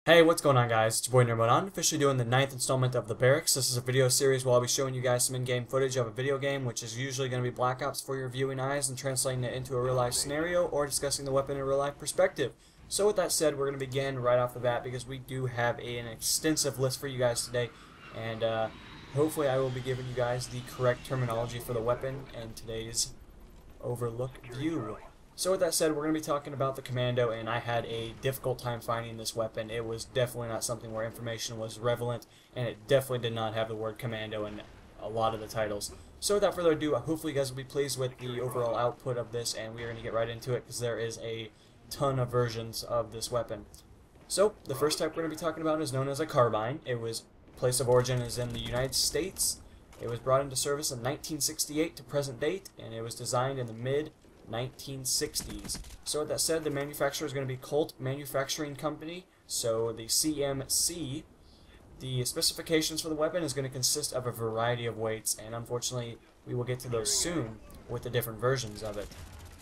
Hey, what's going on, guys? It's your boy Nerd, officially doing the 9th installment of the Barracks. This is a video series where I'll be showing you guys some in-game footage of a video game, which is usually going to be Black Ops for your viewing eyes, and translating it into a real-life scenario or discussing the weapon in a real-life perspective. So with that said, we're going to begin right off the bat because we do have an extensive list for you guys today, and hopefully I will be giving you guys the correct terminology for the weapon in today's overlook view. So with that said, we're going to be talking about the Commando, and I had a difficult time finding this weapon. It was definitely not something where information was relevant, and it definitely did not have the word Commando in a lot of the titles. So without further ado, hopefully you guys will be pleased with the overall output of this, and we are going to get right into it because there is a ton of versions of this weapon. So the first type we're going to be talking about is known as a carbine. It was place of origin is in the United States. It was brought into service in 1968 to present date, and it was designed in the mid-1960s. So with that said, the manufacturer is going to be Colt Manufacturing Company, so the CMC. The specifications for the weapon is going to consist of a variety of weights, and unfortunately we will get to those soon with the different versions of it.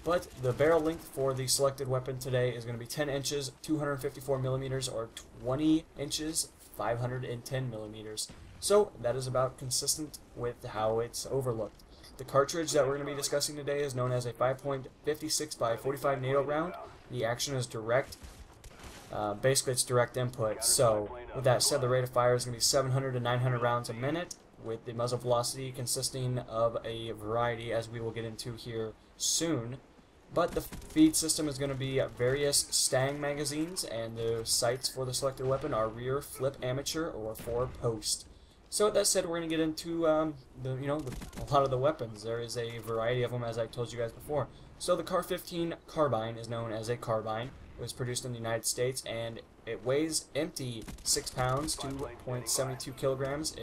But the barrel length for the selected weapon today is going to be 10 inches, 254 millimeters, or 20 inches, 510 millimeters. So that is about consistent with how it's overlooked. The cartridge that we're going to be discussing today is known as a 5.56 by 45 NATO round. The action is direct. Basically, it's direct input. So, with that said, the rate of fire is going to be 700 to 900 rounds a minute, with the muzzle velocity consisting of a variety, as we will get into here soon. But the feed system is going to be various Stang magazines, and the sights for the selected weapon are rear, flip, amateur, or 4-post. So with that said, we're going to get into a lot of the weapons. There is a variety of them, as I told you guys before. So the CAR-15 carbine is known as a carbine. It was produced in the United States, and it weighs empty 6 pounds, 2.72 kilograms.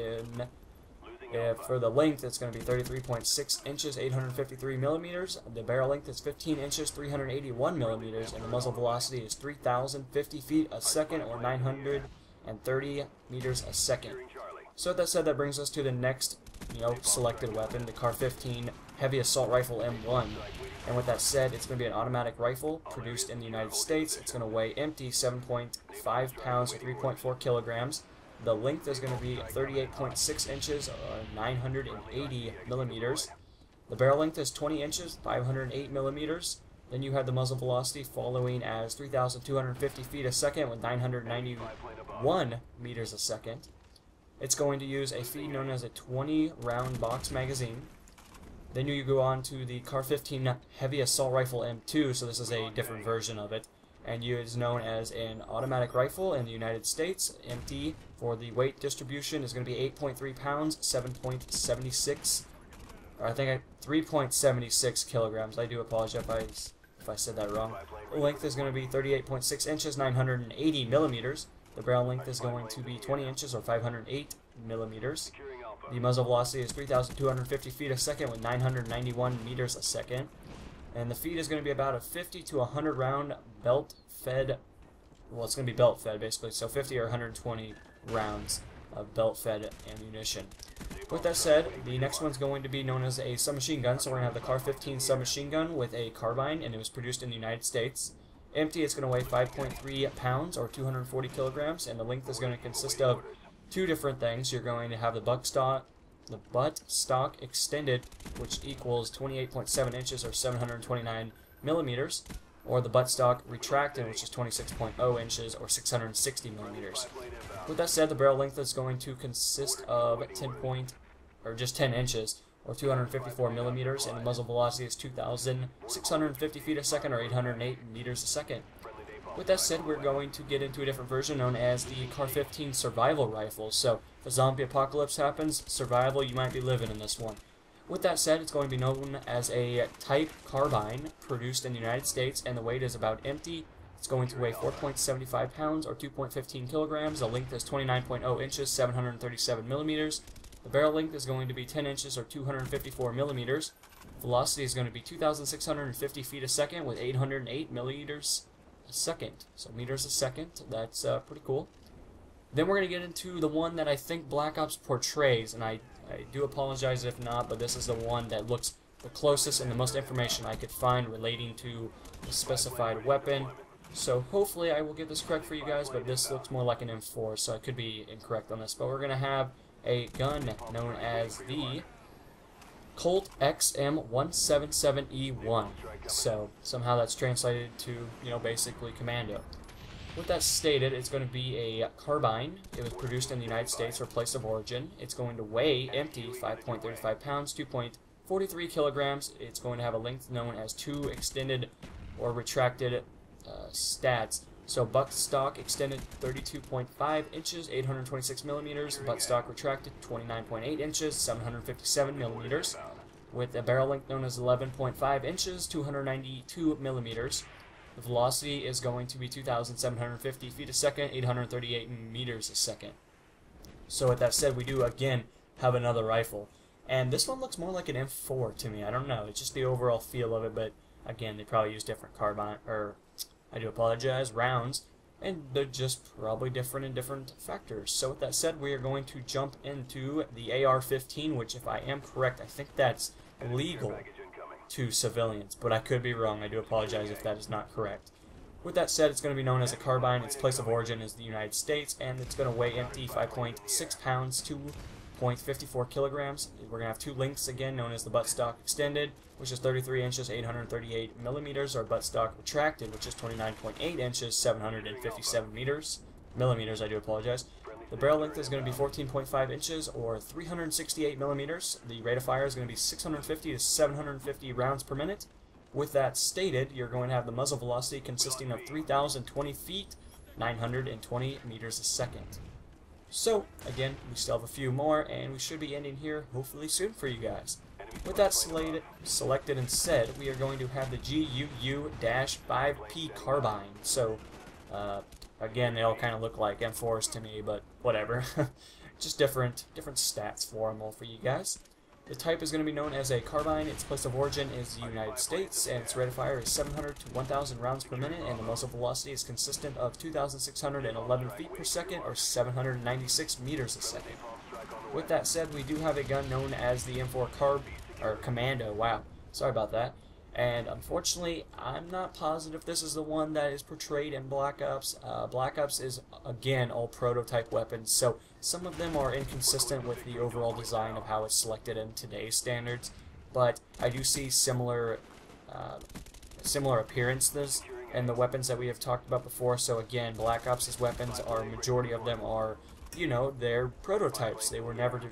For the length, it's going to be 33.6 inches, 853 millimeters. The barrel length is 15 inches, 381 millimeters, and the muzzle velocity is 3,050 feet a second, or 930 meters a second. So with that said, that brings us to the next, selected weapon, the CAR-15 Heavy Assault Rifle M1. And with that said, it's going to be an automatic rifle produced in the United States. It's going to weigh empty 7.5 pounds or 3.4 kilograms. The length is going to be 38.6 inches or 980 millimeters. The barrel length is 20 inches, 508 millimeters. Then you have the muzzle velocity following as 3,250 feet a second with 991 meters a second. It's going to use a feed known as a 20-round box magazine. Then you go on to the CAR-15 Heavy Assault Rifle M2, so this is a different version of it. And it is known as an automatic rifle in the United States. Empty for the weight distribution is going to be 8.3 pounds, 7.76, or I think 3.76 kilograms. I do apologize if I said that wrong. The length is going to be 38.6 inches, 980 millimeters. The barrel length is going to be 20 inches or 508 millimeters. The muzzle velocity is 3,250 feet a second with 991 meters a second. And the feed is going to be about a 50 to 100 round belt-fed, well, it's going to be belt-fed basically, so 50 or 120 rounds of belt-fed ammunition. With that said, the next one's going to be known as a submachine gun, so we're going to have the CAR-15 submachine gun with a carbine, and it was produced in the United States. Empty, it's going to weigh 5.3 pounds or 240 kilograms, and the length is going to consist of two different things. You're going to have the butt stock extended, which equals 28.7 inches or 729 millimeters, or the butt stock retracted, which is 26.0 inches or 660 millimeters. With that said, the barrel length is going to consist of 10 inches or 254 millimeters, and the muzzle velocity is 2,650 feet a second or 808 meters a second. With that said, we're going to get into a different version known as the CAR-15 Survival Rifle. So, if a zombie apocalypse happens, survival, you might be living in this one. With that said, it's going to be known as a Type Carbine, produced in the United States, and the weight is about empty. It's going to weigh 4.75 pounds or 2.15 kilograms. The length is 29.0 inches, 737 millimeters. The barrel length is going to be 10 inches or 254 millimeters. Velocity is going to be 2,650 feet a second with 808 millimeters a second. So meters a second. That's pretty cool. Then we're going to get into the one that I think Black Ops portrays, and I do apologize if not, but this is the one that looks the closest and the most information I could find relating to the specified weapon. So hopefully I will get this correct for you guys, but this looks more like an M4, so I could be incorrect on this. But we're going to have a gun known as the Colt XM177E1. So somehow that's translated to, basically Commando. With that stated, it's going to be a carbine. It was produced in the United States or place of origin. It's going to weigh empty 5.35 pounds, 2.43 kilograms. It's going to have a length known as 2 extended or retracted stats. So buttstock extended 32.5 inches, 826 millimeters. Buttstock retracted 29.8 inches, 757 millimeters. With a barrel length known as 11.5 inches, 292 millimeters. The velocity is going to be 2,750 feet a second, 838 meters a second. So with that said, we do again have another rifle. And this one looks more like an M4 to me. I don't know. It's just the overall feel of it, but again, they probably use different carbine, or I do apologize, rounds, and they're just probably different in different factors. So with that said, we are going to jump into the AR-15, which if I am correct, I think that's legal to civilians, but I could be wrong. I do apologize if that is not correct. With that said, it's going to be known as a carbine. Its place of origin is the United States, and it's going to weigh empty 5.6 pounds, 2.54 kilograms. We're going to have two lengths again, known as the buttstock extended, which is 33 inches, 838 millimeters, or buttstock retracted, which is 29.8 inches, 757 millimeters. I do apologize. The barrel length is going to be 14.5 inches, or 368 millimeters. The rate of fire is going to be 650 to 750 rounds per minute. With that stated, you're going to have the muzzle velocity consisting of 3,020 feet, 920 meters a second. So, again, we still have a few more, and we should be ending here hopefully soon for you guys. With that selected and said, we are going to have the GUU-5P carbine. So, again, they all kind of look like M4s to me, but whatever. Just different stats for them all for you guys. The type is going to be known as a carbine. Its place of origin is the United States, and its rate of fire is 700 to 1,000 rounds per minute, and the muzzle velocity is consistent of 2,611 feet per second, or 796 meters a second. With that said, we do have a gun known as the M4 Commando. Wow, sorry about that. And unfortunately, I'm not positive this is the one that is portrayed in Black Ops. Black Ops is, again, all prototype weapons, so some of them are inconsistent with the overall design of how it's selected in today's standards. But I do see similar appearances in the weapons that we have talked about before. So again, Black Ops' weapons are, majority of them are, they're prototypes. They were never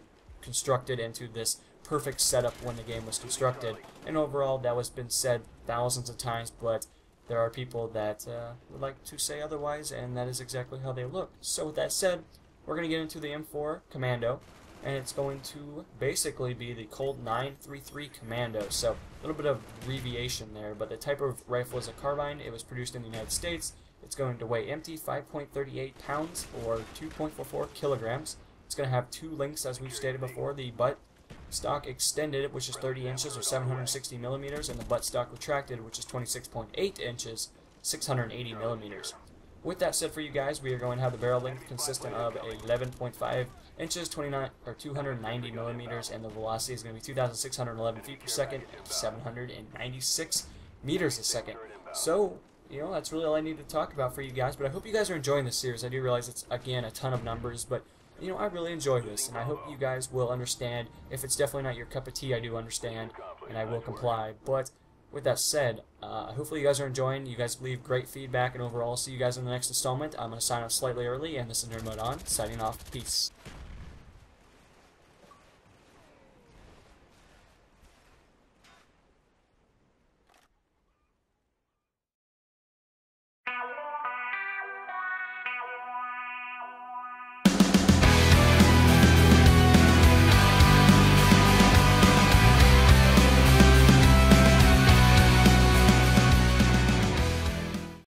constructed into this perfect setup when the game was constructed, and overall that was been said thousands of times, but there are people that would like to say otherwise, and that is exactly how they look. So with that said, we're going to get into the M4 Commando, and it's going to basically be the Colt 933 Commando. So a little bit of abbreviation there, but the type of rifle is a carbine. It was produced in the United States. It's going to weigh empty 5.38 pounds, or 2.44 kilograms. It's going to have two lengths, as we've stated before: the buttstock extended, which is 30 inches or 760 millimeters, and the buttstock retracted, which is 26.8 inches, 680 millimeters. With that said, for you guys, we are going to have the barrel length consistent of 11.5 inches, 290 millimeters, and the velocity is going to be 2,611 feet per second, 796 meters a second. So, that's really all I need to talk about for you guys, but I hope you guys are enjoying this series. I do realize it's, again, a ton of numbers, but I really enjoy this, and I hope you guys will understand. If it's definitely not your cup of tea, I do understand, and I will comply. But with that said, hopefully you guys are enjoying. You guys leave great feedback, and overall, see you guys in the next installment. I'm going to sign off slightly early, and this is Nerd Mode On, signing off. Peace.